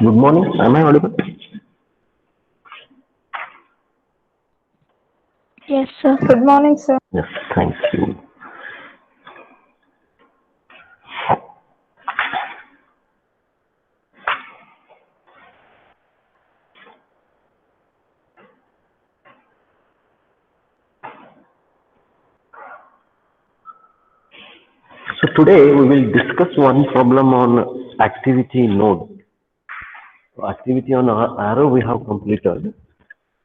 Good morning. Am I audible? Yes, sir. Good morning, sir. Yes, thank you. So today we will discuss one problem on activity node. So activity on our arrow we have completed.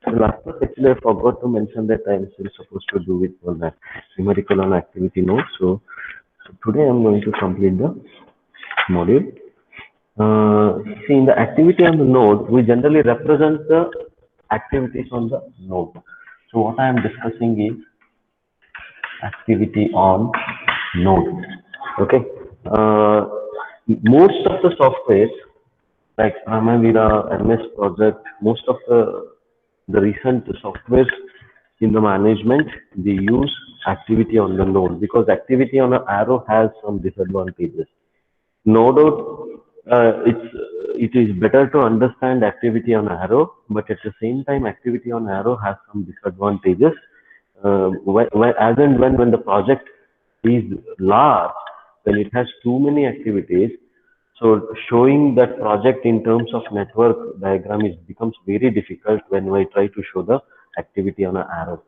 So last class actually I forgot to mention that I am still supposed to do it on that numerical on activity node. So today I am going to complete the module. See, in the activity on the node, we generally represent the activities on the node. So what I am discussing is activity on node. Okay. Uh, Most of the softwares like Pramavira, MS Project, most of the recent softwares in the management, they use activity on the node because activity on an arrow has some disadvantages. No doubt, it is better to understand activity on arrow, but at the same time, activity on arrow has some disadvantages. As and when the project is large, when it has too many activities, so showing that project in terms of network diagram is becomes very difficult when we try to show the activity on an arrow.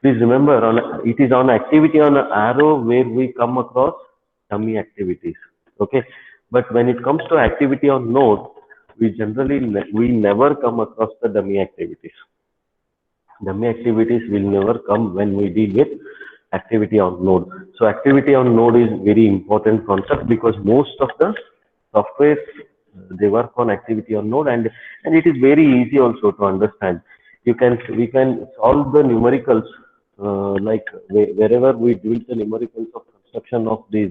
Please remember, it is on activity on an arrow where we come across dummy activities. Okay, but when it comes to activity on node, we never come across the dummy activities. Dummy activities will never come when we deal with activity on node. So activity on node is very important concept because most of the software they work on activity on node and it is very easy also to understand. We can solve the numericals like wherever we do the numericals of construction of this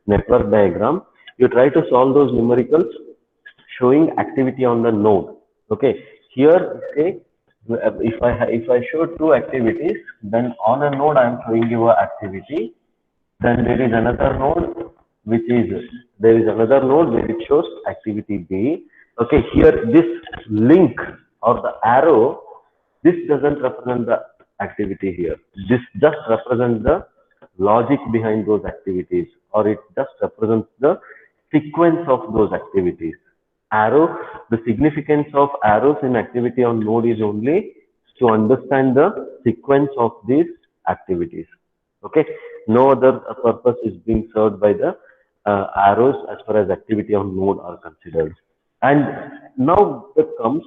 network diagram. You try to solve those numericals showing activity on the node. Okay, here say if I show two activities, then on a node I am showing you a activity. Then there is another node there is another node where it shows activity B. Okay, here this link or the arrow, this doesn't represent the activity here. This just represents the logic behind those activities, or it just represents the sequence of those activities. Arrow, the significance of arrows in activity on node is only to understand the sequence of these activities. Okay, no other purpose is being served by the arrows as far as activity on node are considered. And now that comes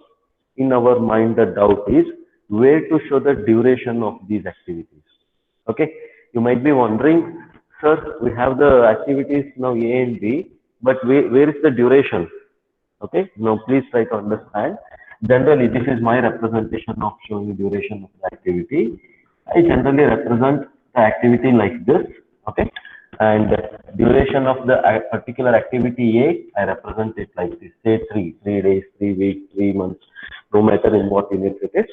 in our mind the doubt is where to show the duration of these activities. Okay, you might be wondering, sir, we have the activities now A and B, but where is the duration? Okay, now please try to understand. Generally, this is my representation of showing duration of the activity. I generally represent the activity like this. Okay, and duration of the particular activity A, I represent it like this. Say 3 days, 3 weeks, 3 months, no matter in what unit it is,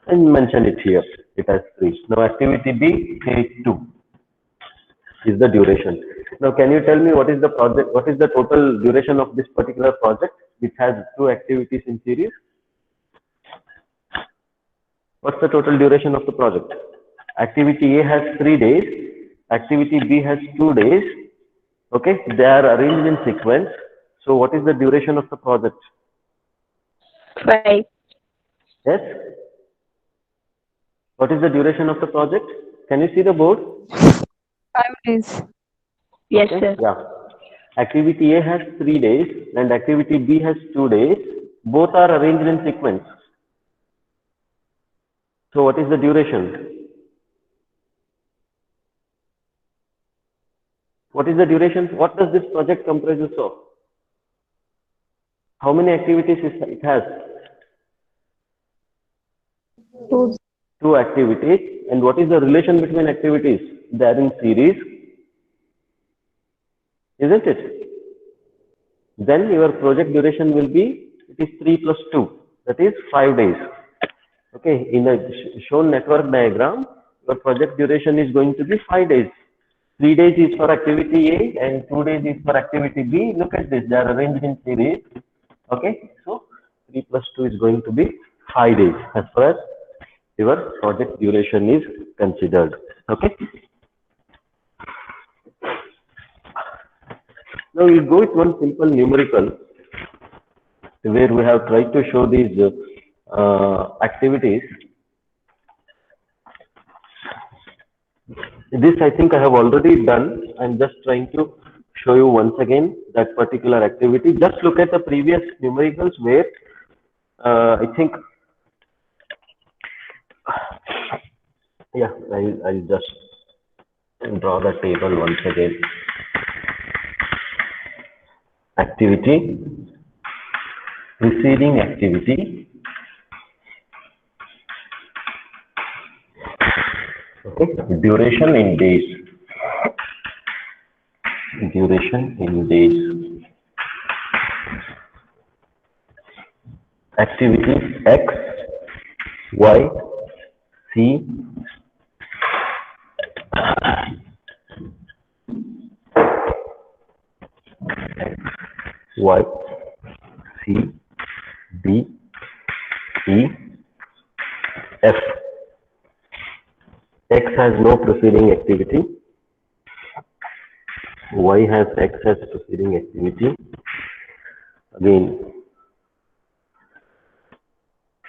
and mention it here. It has 3. Now activity B, say 2 is the duration. Now, can you tell me what is the project? What is the total duration of this particular project, which has two activities in series? What's the total duration of the project? Activity A has 3 days. Activity B has 2 days. Okay, they are arranged in sequence. So, what is the duration of the project? 5. Yes. What is the duration of the project? Can you see the board? 5 days. Yes, Okay. sir. Yeah. Activity A has 3 days and activity B has 2 days. Both are arranged in sequence. So what is the duration? What is the duration? What does this project comprises of? How many activities it has? 2. 2 activities. And what is the relation between activities? They are in series, isn't it? Then your project duration will be, it is 3 plus 2, that is 5 days. Okay, in a shown network diagram, your project duration is going to be 5 days. 3 days is for activity A and 2 days is for activity B. Look at this, they are arranged in series. Okay, so 3 plus 2 is going to be 5 days as far as your project duration is considered. Okay. Now we go with one simple numerical where we have tried to show these activities. This I think I have already done. I'm just trying to show you once again that particular activity. Just look at the previous numericals where I think, yeah, I'll just draw the table once again. Activity, preceding activity. Okay, duration in days. Duration in days. Activity X, Y, C, Y, C, D, E, F. X has no preceding activity. Y has X as preceding activity. Again,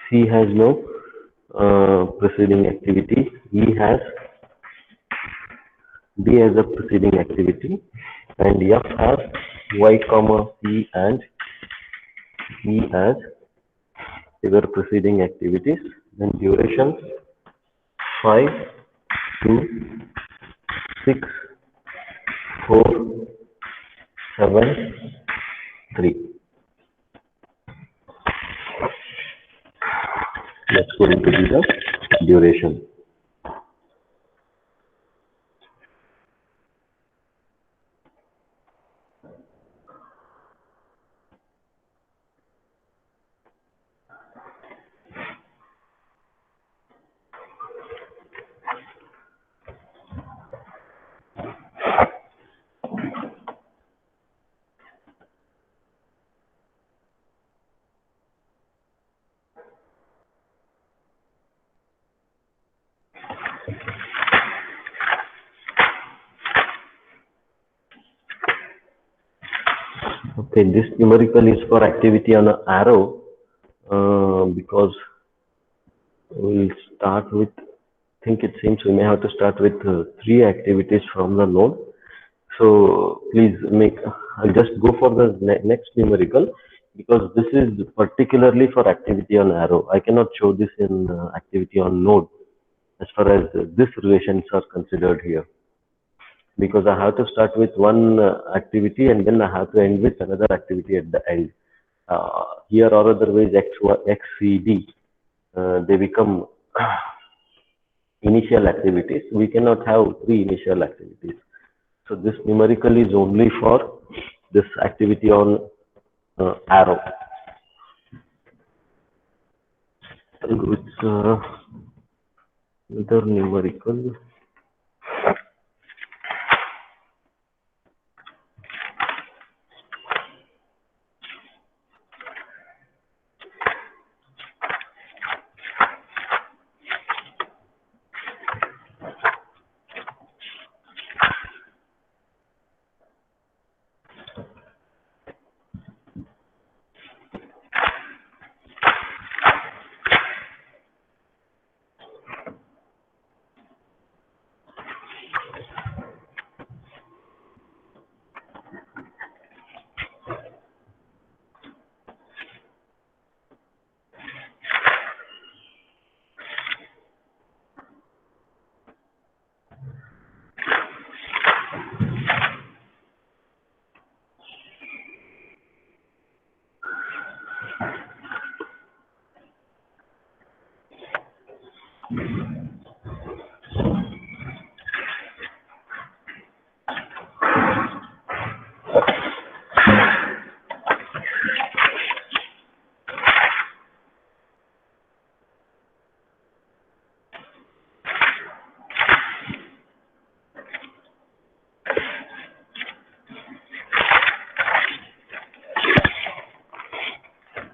C has no preceding activity. E has D as a preceding activity, and F has Y comma C and E as their preceding activities. Then duration 5, 2, 6, 4, 7, 3. That's going to be the duration. Okay, this numerical is for activity on an arrow because we'll start with, I think it seems we may have to start with 3 activities from the node. So please I'll just go for the next numerical because this is particularly for activity on arrow. I cannot show this in activity on node as far as these relations are considered here, because I have to start with one activity and then I have to end with another activity at the end. Here or otherwise XCD, they become initial activities. We cannot have 3 initial activities. So this numerical is only for this activity on arrow. It's another numerical.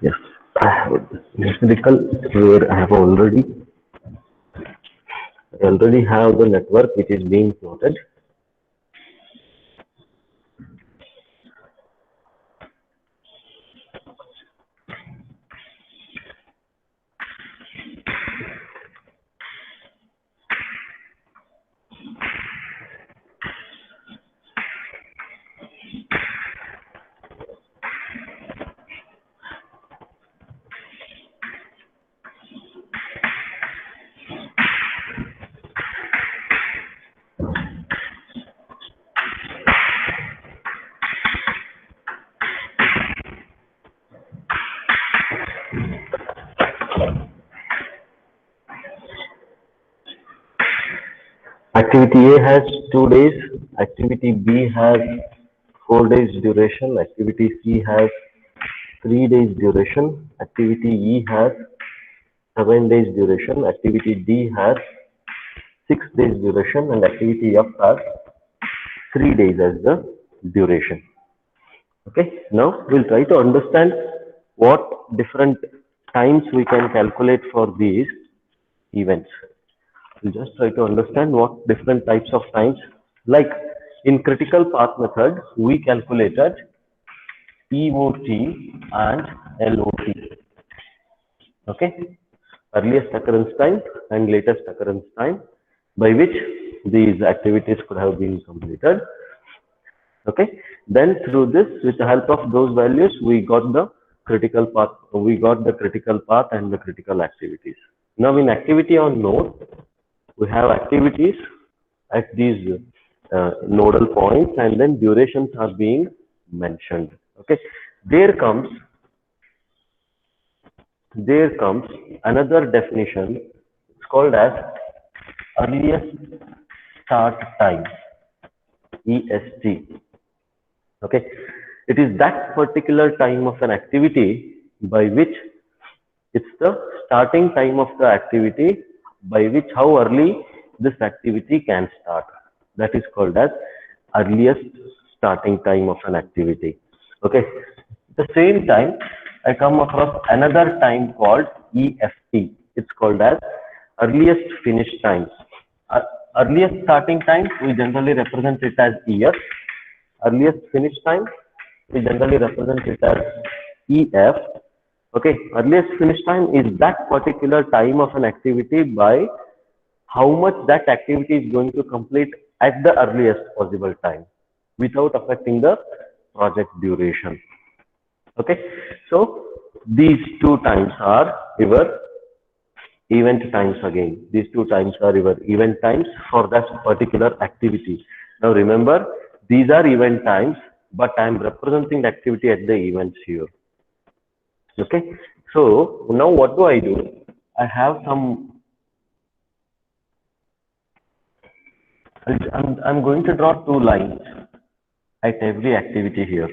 Yes. Numerical, where I already have the network which is being plotted. Activity A has 2 days, activity B has 4 days duration, activity C has 3 days duration, activity E has 7 days duration, activity D has 6 days duration, and activity F has 3 days as the duration. Okay, now we'll try to understand what different times we can calculate for these events. We'll just try to understand what different types of times, like in critical path method, we calculated EOT and LOT. Okay, earliest occurrence time and latest occurrence time by which these activities could have been completed. Okay, then through this, with the help of those values, we got the critical path, and the critical activities. Now in activity on node, we have activities at these nodal points, and then durations are being mentioned. Okay, there comes another definition. It's called as earliest start time, EST. Okay, it is that particular time of an activity by which it's the starting time of the activity by which how early this activity can start. That is called as earliest starting time of an activity. Okay, at the same time, I come across another time called EFT. It's called as earliest finish time. Earliest starting time, we generally represent it as years. Earliest finish time, we generally represent it as EF. Okay, earliest finish time is that particular time of an activity by how much that activity is going to complete at the earliest possible time without affecting the project duration. Okay, so these two times are your event times again. These two times are your event times for that particular activity. Now remember, these are event times, but I am representing the activity at the events here. Okay, so now what do? I have some, I'm going to draw two lines at every activity here.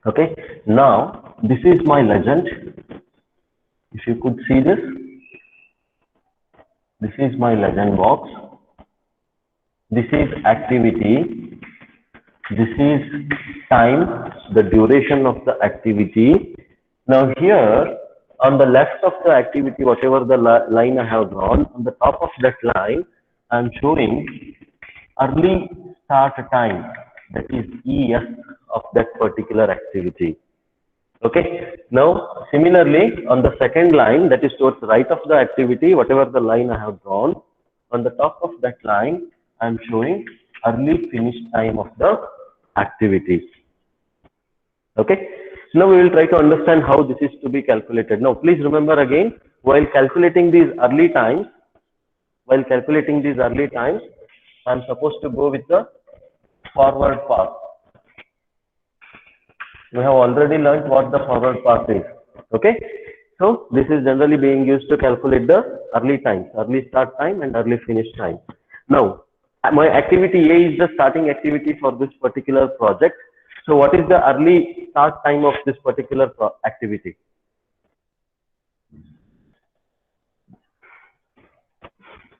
Okay, now this is my legend. If you could see this, this is my legend box. This is activity. This is time, the duration of the activity. Now here on the left of the activity, whatever the line I have drawn, on the top of that line, I am showing early start time, that is ES of that particular activity. Okay, now similarly on the second line, that is towards the right of the activity, whatever the line I have drawn, on the top of that line I am showing early finish time of the activity. Okay, now we will try to understand how this is to be calculated. Now please remember again, while calculating these early times, I am supposed to go with the forward path. We have already learned what the forward path is. Okay, so this is generally being used to calculate the early times, early start time and early finish time. Now my activity A is the starting activity for this particular project. So what is the early start time of this particular activity?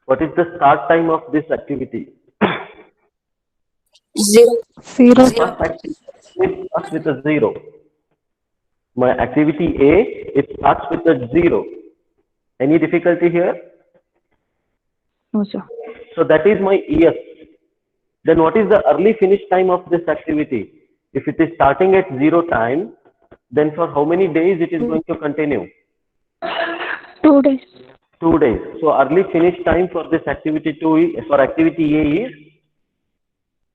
What is the start time of this activity? Zero. Zero. First activity starts with a 0. My activity A, it starts with a 0. Any difficulty here? No, sir. So that is my ES. Then what is the early finish time of this activity? If it is starting at 0 time, then for how many days it is going to continue? 2 days. 2 days. So early finish time for this activity for activity A is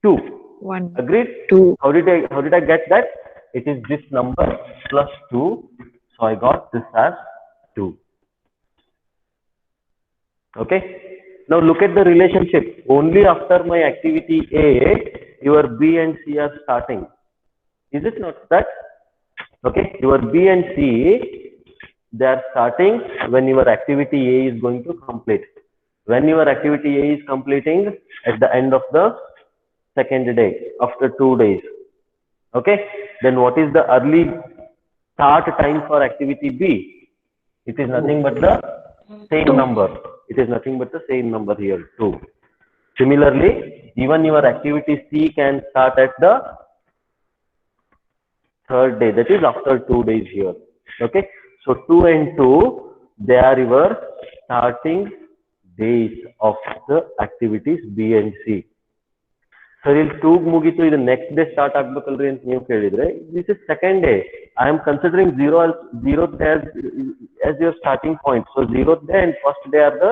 2. 1. Agreed? 2. How did I get that? It is this number plus 2. So I got this as 2. Okay. Now look at the relationship. Only after my activity A, your B and C are starting. Is it not that? Okay. Your B and C, they are starting when your activity A is going to complete. When your activity A is completing at the end of the second day, after 2 days. Okay. Then what is the early start time for activity B? It is nothing but the same number. It is nothing but the same number here, 2. Similarly, even your activity C can start at the third day, that is after 2 days here. Okay. So 2 and 2, they are your starting days of the activities B and C. So ಇಲ್ಲಿ 2 ಮುಗಿತು ಇದು next day start ಆಗಬೇಕಲ್ರಿ ಅಂತ ನೀವು ಕೇಳಿದ್ರೆ this is second day. I am considering 0th day as your starting point. So 0th day and first day are the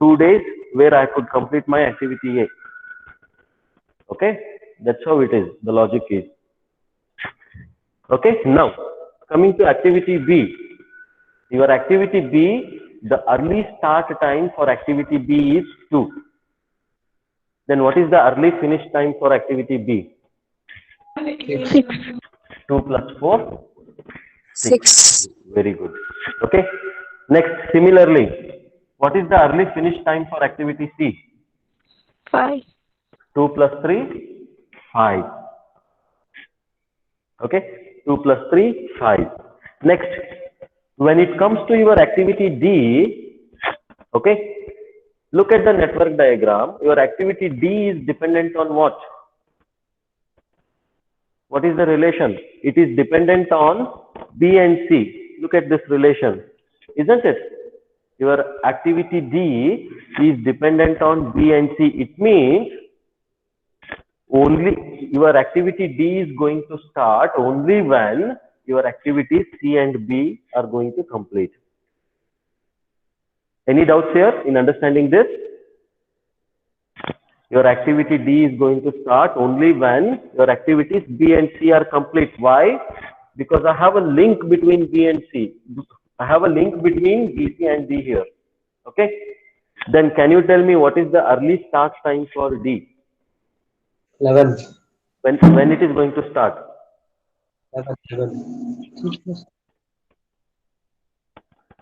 2 days where I could complete my activity A. Okay, that's how it is. The logic is okay. Now coming to activity B, your activity B, the early start time for activity B is 2. Then what is the early finish time for activity B? 6. 2 plus 4? 6. Very good. Okay. Next, similarly, what is the early finish time for activity C? 5. 2 plus 3? 5. Okay. 2 plus 3? 5. Next, when it comes to your activity D, okay, look at the network diagram. Your activity D is dependent on what? What is the relation? It is dependent on B and C. Look at this relation, isn't it? Your activity D is dependent on B and C. It means only your activity D is going to start only when your activities C and B are going to complete. Any doubts here in understanding this? Your activity D is going to start only when your activities B and C are complete. Why? Because I have a link between B and C. I have a link between B, C and D here. Okay. Then can you tell me what is the early start time for D? 11. When it is going to start? 11.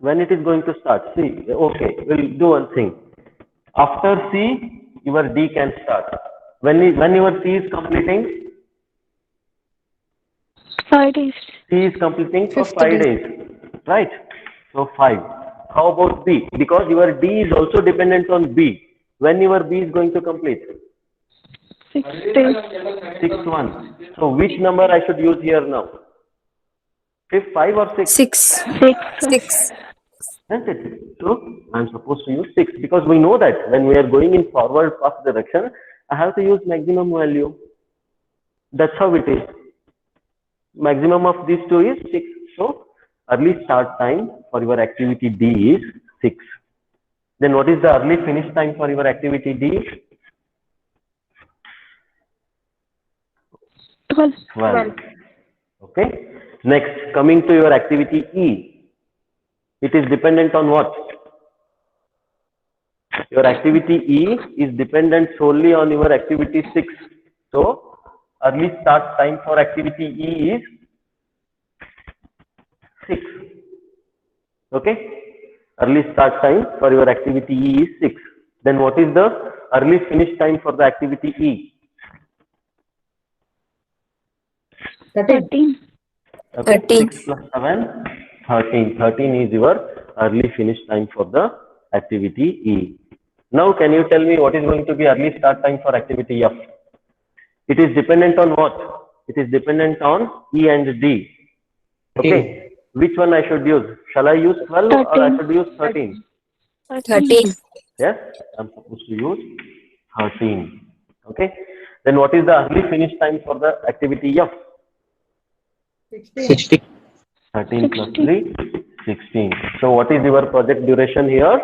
When it is going to start? See, okay, we'll do one thing. After C, your D can start. When your C is completing? 5 days. C is completing for 50 5 days, right? So 5. How about B? Because your D is also dependent on B. When your B is going to complete? 6 days. 6 1. So which number I should use here now? 5 or 6? 6. 6. 6. That's it. So I'm supposed to use 6 because we know that when we are going in forward fast direction, I have to use maximum value. That's how it is. Maximum of these two is 6. So early start time for your activity D is 6. Then what is the early finish time for your activity D? 12. 12. Okay. Next, coming to your activity E. It is dependent on what? Your activity E is dependent solely on your activity 6. So early start time for activity E is 6. Okay. Early start time for your activity E is 6. Then what is the early finish time for the activity E? 13. Okay, 13. 6 plus 7, 13. 13 is your early finish time for the activity E. Now, can you tell me what is going to be early start time for activity F? It is dependent on what? It is dependent on E and D. Okay, which one I should use? Shall I use 12 or I 13. should use 13? 13. Yes, I'm supposed to use 13. Okay, then what is the early finish time for the activity F? 16. 13 plus 16. 3, 16. So what is your project duration here?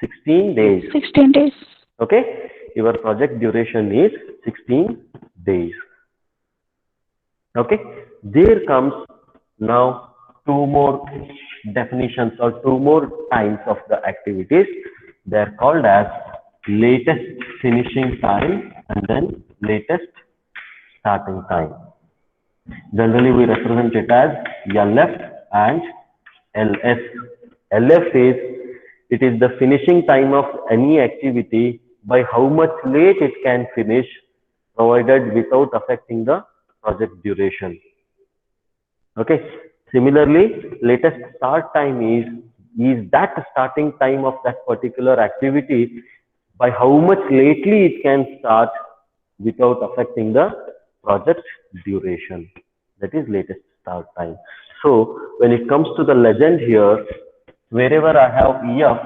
16 days. 16 days. Okay, your project duration is 16 days. Okay, there comes now two more definitions or two more times of the activities. They are called as latest finishing time and then latest starting time. Generally, we represent it as LF and LS. LF is, it is the finishing time of any activity by how much late it can finish, provided without affecting the project duration. Okay. Similarly, latest start time is that starting time of that particular activity by how much lately it can start without affecting the project duration. That is latest start time. So when it comes to the legend here, wherever I have EF,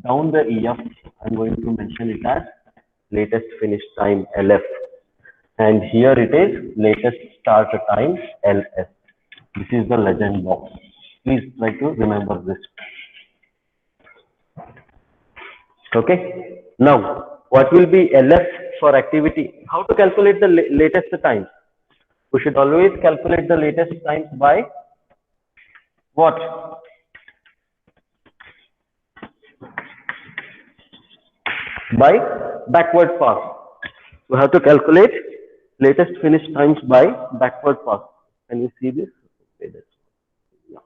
down the EF, I'm going to mention it as latest finish time LF. And here it is latest start time LS. This is the legend box. Please try to remember this. Okay. Now, what will be LF for activity? How to calculate the latest times? We should always calculate the latest times by what? By backward pass. We have to calculate latest finish times by backward pass. Can you see this? Okay, that's yeah.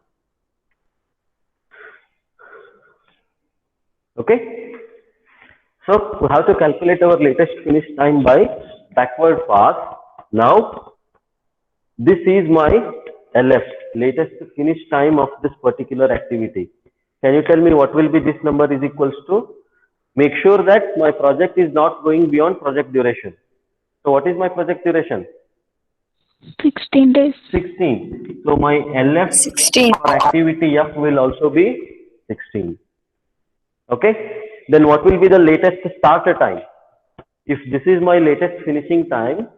Okay. So we have to calculate our latest finish time by backward pass. Now, this is my LF, latest finish time of this particular activity. Can you tell me what will be this number is equals to? Make sure that my project is not going beyond project duration. So what is my project duration? 16 days. 16. So my LF 16. for activity F will also be 16. Okay. Then what will be the latest starter time? If this is my latest finishing time,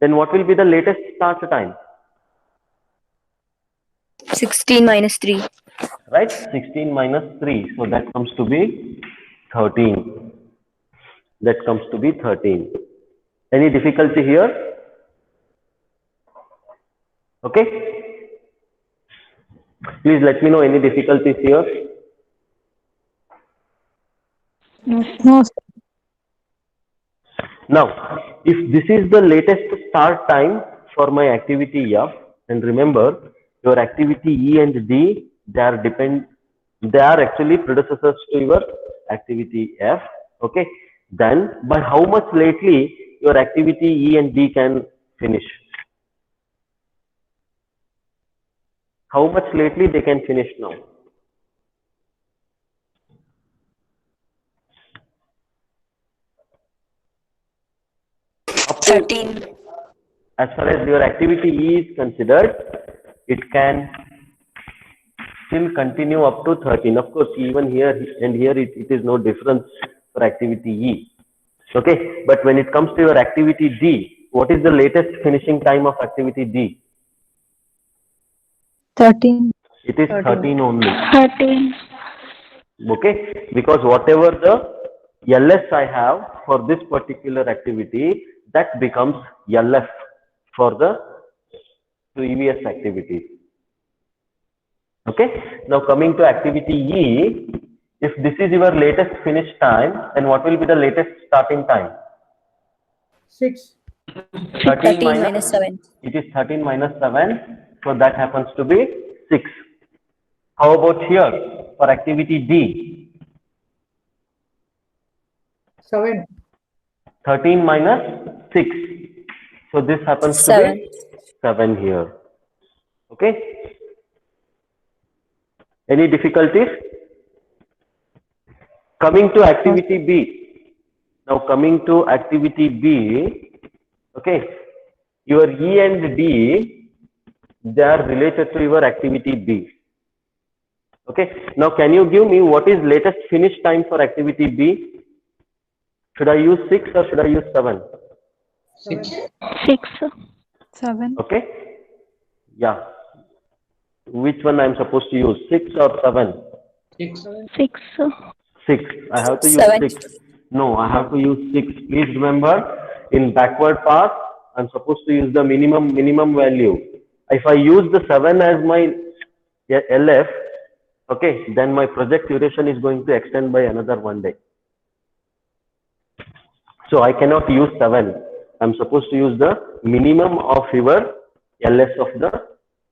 then what will be the latest starter time? 16 minus 3. Right? 16 minus 3. So that comes to be 13. That comes to be 13. Any difficulty here? Okay. Please let me know any difficulties here. No, sir. Now, if this is the latest start time for my activity F, and remember your activity E and D, they are actually predecessors to your activity F. Okay. Then by how much lately your activity E and D can finish? How much lately they can finish now? Up to, 13. as far as your activity E is considered, it can still continue up to 13. Of course, even here and here it is no difference for activity E. Okay, but when it comes to your activity D, what is the latest finishing time of activity D? 13. It is 13 only. 13. Okay, because whatever the LS I have for this particular activity, that becomes LF for the previous activity. Okay, now coming to activity E, if this is your latest finish time, then what will be the latest starting time? 6. 13 minus 7. It is 13 minus 7, so that happens to be 6. How about here for activity D? 7. 13 minus 6, so this happens to 7. be 7 here. Okay. Any difficulties? Coming to activity B. Now coming to activity B, okay, your E and D, they are related to your activity B. Okay, now can you give me what is latest finish time for activity B? Should I use 6 or should I use 7? 6. 6. 7. Okay, yeah. Which one I am supposed to use, 6 or 7? 6. 6. 6. I have to use 7. 6. No, I have to use 6. Please remember, in backward path, I'm supposed to use the minimum value. If I use the 7 as my LF, okay, then my project duration is going to extend by another 1 day. So I cannot use 7. I'm supposed to use the minimum of your LS of the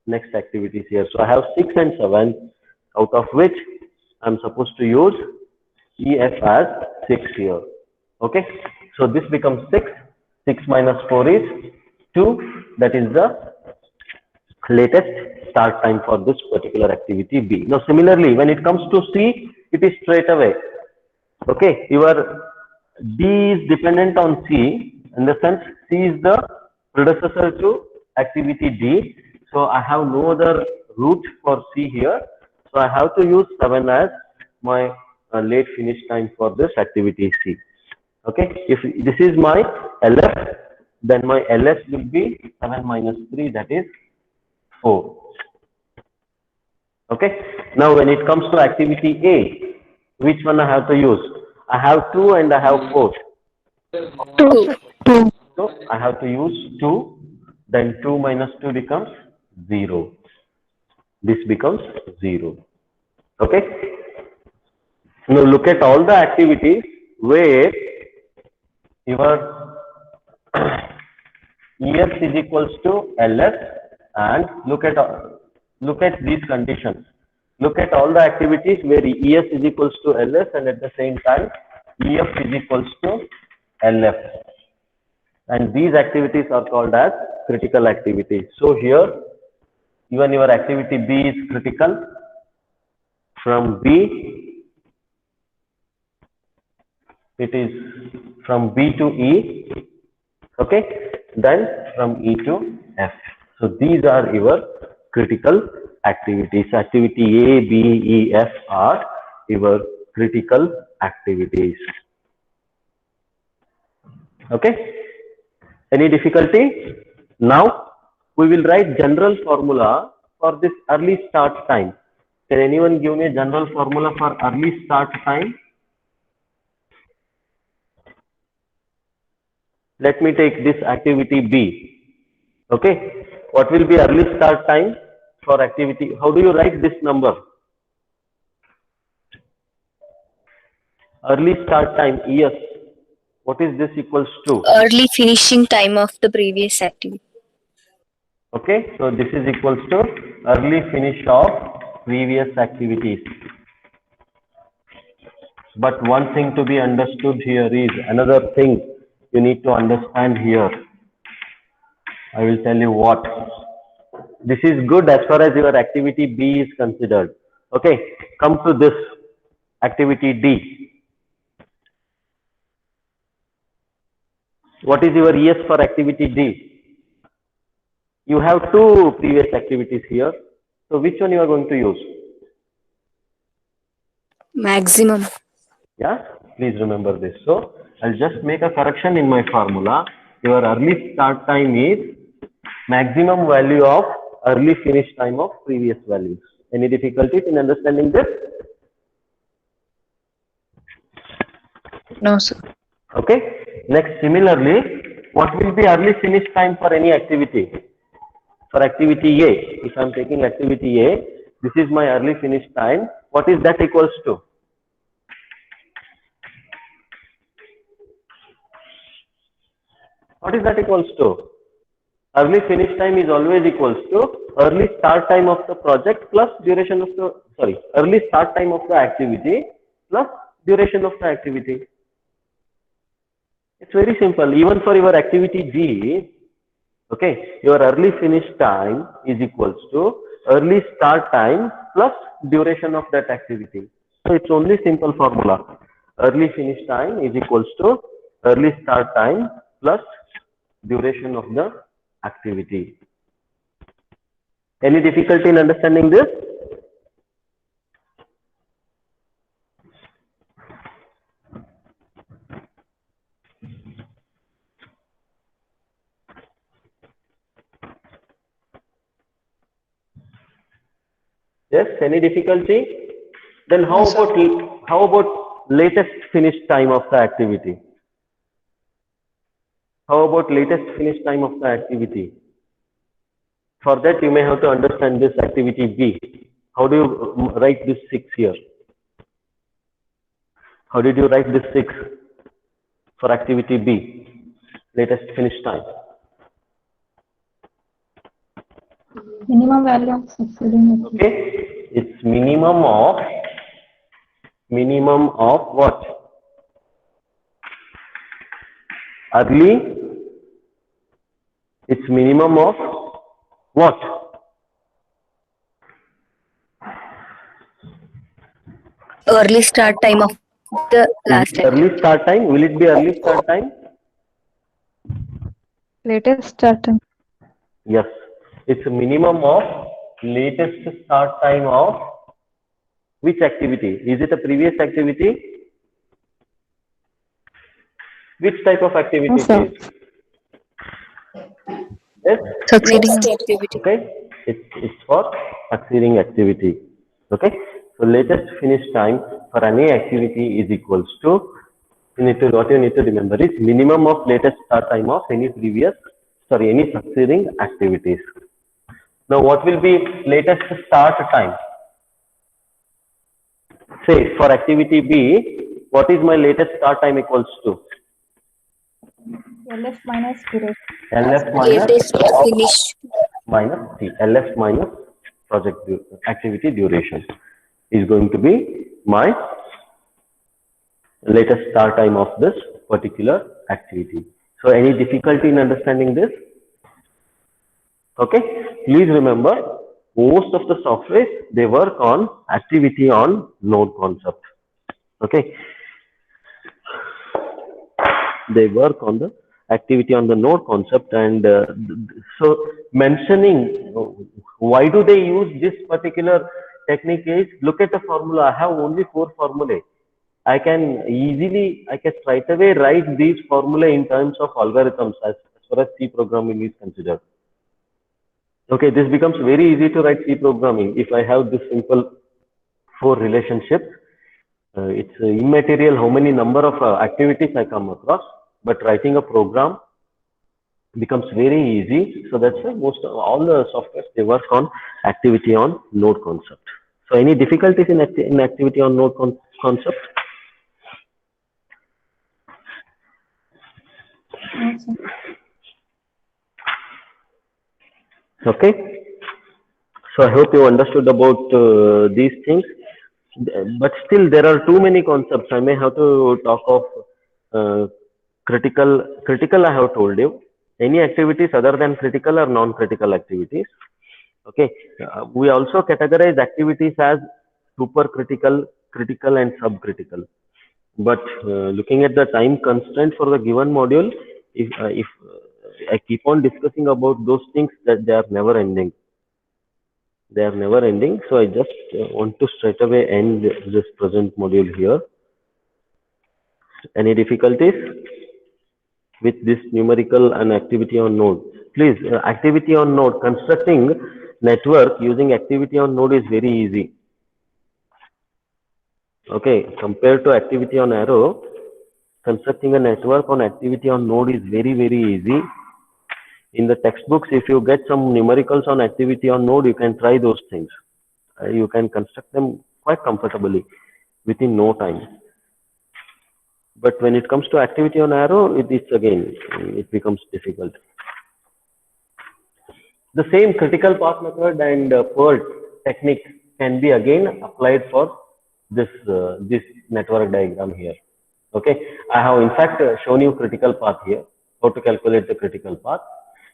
next activities here. So I have 6 and 7, out of which I'm supposed to use EF as 6 here. Okay, so this becomes 6. 6 minus 4 is 2. That is the latest start time for this particular activity B. Now similarly, when it comes to C, it is straight away. Okay, your D is dependent on C. In the sense, C is the predecessor to activity D. So I have no other route for C here. So I have to use 7 as my late finish time for this activity C. Okay, if this is my LF, then my LS will be 7 minus 3, that is 4. Okay, now when it comes to activity A, which one I have to use? I have 2 and I have 4. 2. 2. So I have to use 2, then 2 minus 2 becomes 0. This becomes 0. Okay. Now look at all the activities where your EF is equals to LS, and look at these conditions. Look at all the activities where ES is equals to LS and at the same time EF is equals to LF. And these activities are called as critical activities. So here, even your activity B is critical. From B, it is from B to E, okay, then from E to F. So these are your critical activities. Activity A, B, E, F are your critical activities. Okay. Any difficulty? Now we will write general formula for this early start time. Can anyone give me a general formula for early start time? Let me take this activity B. Okay. What will be early start time for activity? How do you write this number? Early start time, ES. What is this equals to? Early finishing time of the previous activity. Okay, so this is equals to early finish of previous activities. But one thing to be understood here is another thing you need to understand here. I will tell you what. This is good as far as your activity B is considered. Okay, come to this activity D. What is your ES for activity D? You have 2 previous activities here. So which one you are going to use? Maximum. Yeah, please remember this. So I'll just make a correction in my formula. Your early start time is maximum value of early finish time of previous values. Any difficulties in understanding this? No, sir. Okay. Next, similarly, what will be early finish time for any activity? For activity A, if I am taking activity A, this is my early finish time. What is that equals to? What is that equals to? Early finish time is always equals to early start time of the project plus duration of the, early start time of the activity plus duration of the activity. It's very simple. Even for your activity G, Okay, your early finish time is equals to early start time plus duration of that activity. So it's only simple formula. Early finish time is equals to early start time plus duration of the activity. Any difficulty in understanding this? Yes, any difficulty? Then how about latest finish time of the activity? How about latest finish time of the activity? For that, you may have to understand this activity B. How do you write this 6 here? How did you write this 6 for activity B? Latest finish time. Minimum value of succeeding. Okay, it's minimum of what? Early. It's minimum of what? Early start time of the last Early activity. start time. Will it be early start time? Latest start time. Yes. It's a minimum of latest start time of which activity? Is it a previous activity? Which type of activity No, it sir. is? Yes. Succeeding activity. Okay. It's for succeeding activity. Okay. So latest finish time for any activity is equals to, what you need to remember is minimum of latest start time of any any succeeding activities. Now what will be latest start time? Say for activity B, what is my latest start time equals to? LF minus duration. LF Latest finish. minus T. LF minus activity duration is going to be my latest start time of this particular activity. So any difficulty in understanding this? Okay, please remember most of the softwares, they work on activity on node concept. Okay, they work on the activity on the node concept, and so mentioning why do they use this particular technique is, look at the formula. I have only 4 formulae. I can straight away write these formulae in terms of algorithms as far as C programming is considered. Okay, this becomes very easy to write C programming if I have this simple 4 relationships. It's immaterial how many number of activities I come across, but writing a program becomes very easy. So that's why all the softwares, they work on activity on node concept. So any difficulties in activity on node concept? No, sir. Okay, so I hope you understood about these things, but still there are too many concepts. I may have to talk of critical. I have told you, any activities other than critical or non-critical activities. Okay, we also categorize activities as supercritical, critical and subcritical. But looking at the time constraint for the given module, if I keep on discussing about those things, that they are never ending. They are never ending. So I just want to straight away end this present module here. Any difficulties with this numerical and activity on node? Please, activity on node, constructing network using activity on node is very easy. Okay, compared to activity on arrow, constructing a network on activity on node is very, very easy. In the textbooks, if you get some numericals on activity on node, you can try those things. You can construct them quite comfortably within no time. But when it comes to activity on arrow, it becomes difficult. The same critical path method and PERT technique can be again applied for this network diagram here. Okay, I have in fact shown you critical path here, how to calculate the critical path.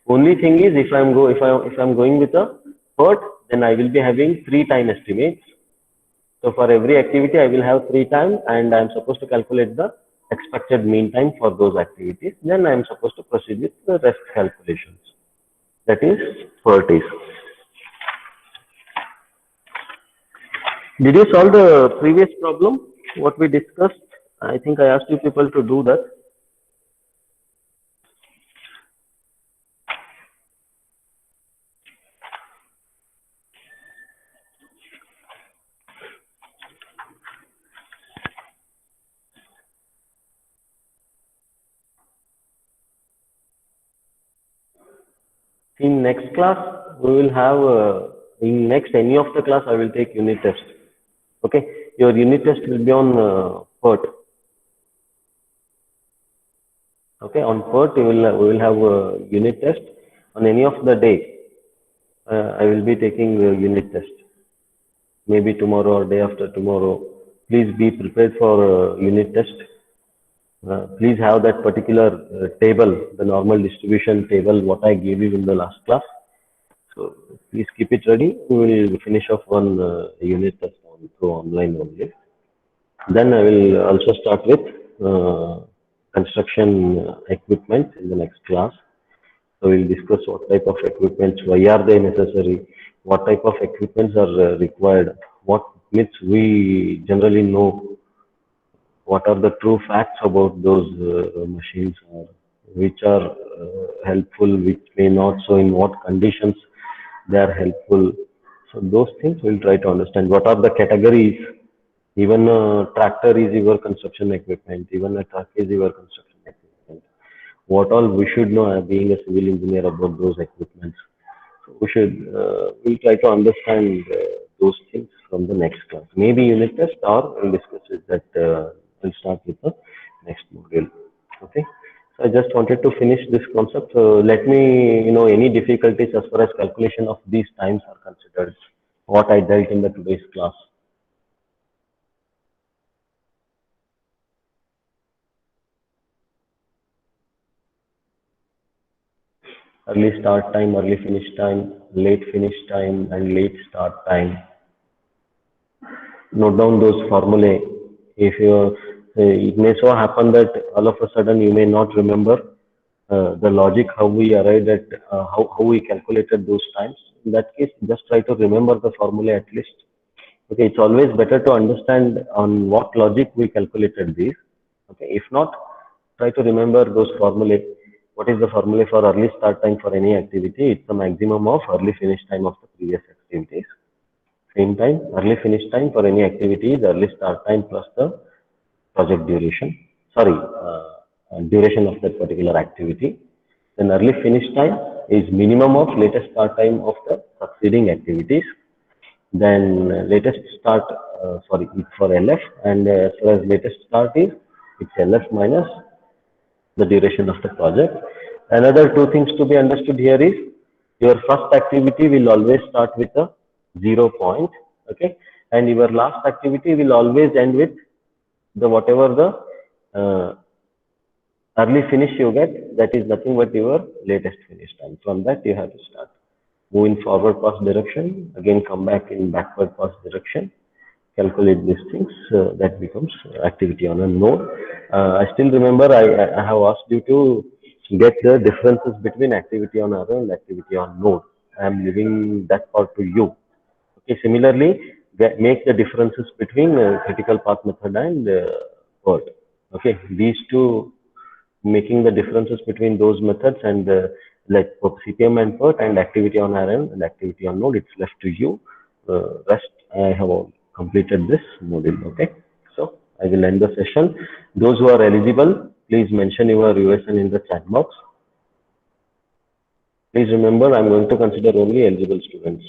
Only thing is, if I'm going with a PERT, then I will be having 3 time estimates. So for every activity, I will have 3 times, and I am supposed to calculate the expected mean time for those activities. Then I am supposed to proceed with the rest calculations. That is PERT is. Did you solve the previous problem? What we discussed? I think I asked you people to do that. In next class, we will have, in next any of the class, I will take unit test. Okay, your unit test will be on PERT. Okay, on PERT, we will have a unit test. On any of the day, I will be taking a unit test. Maybe tomorrow or day after tomorrow. Please be prepared for unit test. Please have that particular table, the normal distribution table, what I gave you in the last class. So please keep it ready. We will finish off one unit test through online only. Then I will also start with construction equipment in the next class. So we'll discuss what type of equipments, why are they necessary, what type of equipments are required, what myths we generally know, what are the true facts about those machines, which are helpful, which may not, so in what conditions they are helpful. So those things we'll try to understand. What are the categories? Even a tractor is your construction equipment, even a truck is your construction equipment. What all we should know being a civil engineer about those equipments. So we'll try to understand those things from the next class. Maybe unit test, or we'll discuss it that we'll start with the next module. Okay. So I just wanted to finish this concept. Let me know any difficulties as far as calculation of these times are considered, what I dealt in the today's class. Early start time, early finish time, late finish time, and late start time. Note down those formulae. If you, it may so happen that all of a sudden you may not remember the logic, how we arrived at, how we calculated those times. In that case, just try to remember the formula at least. Okay, it's always better to understand on what logic we calculated these. Okay, if not, try to remember those formulae. What is the formula for early start time for any activity? It's the maximum of early finish time of the previous activities. Same time, early finish time for any activity is early start time plus the project duration. Sorry, duration of that particular activity. Then early finish time is minimum of latest start time of the succeeding activities. Then latest start, sorry, it's for LF, and as far as latest start is, it's LF minus the duration of the project. Another two things to be understood here is your first activity will always start with a 0 point, okay, and your last activity will always end with the whatever the early finish you get, that is nothing but your latest finish time. From that you have to start. Move in forward pass direction, again come back in backward pass direction, calculate these things, that becomes activity on a node. I still remember I have asked you to get the differences between activity on array and activity on node. I am leaving that part to you. Okay, similarly, make the differences between critical path method and PERT. Okay, these two, making the differences between those methods and like CPM and PERT and activity on RM and activity on node, it's left to you. Rest I have completed this module. Okay, so I will end the session. Those who are eligible, please mention your USN in the chat box. Please remember, I am going to consider only eligible students.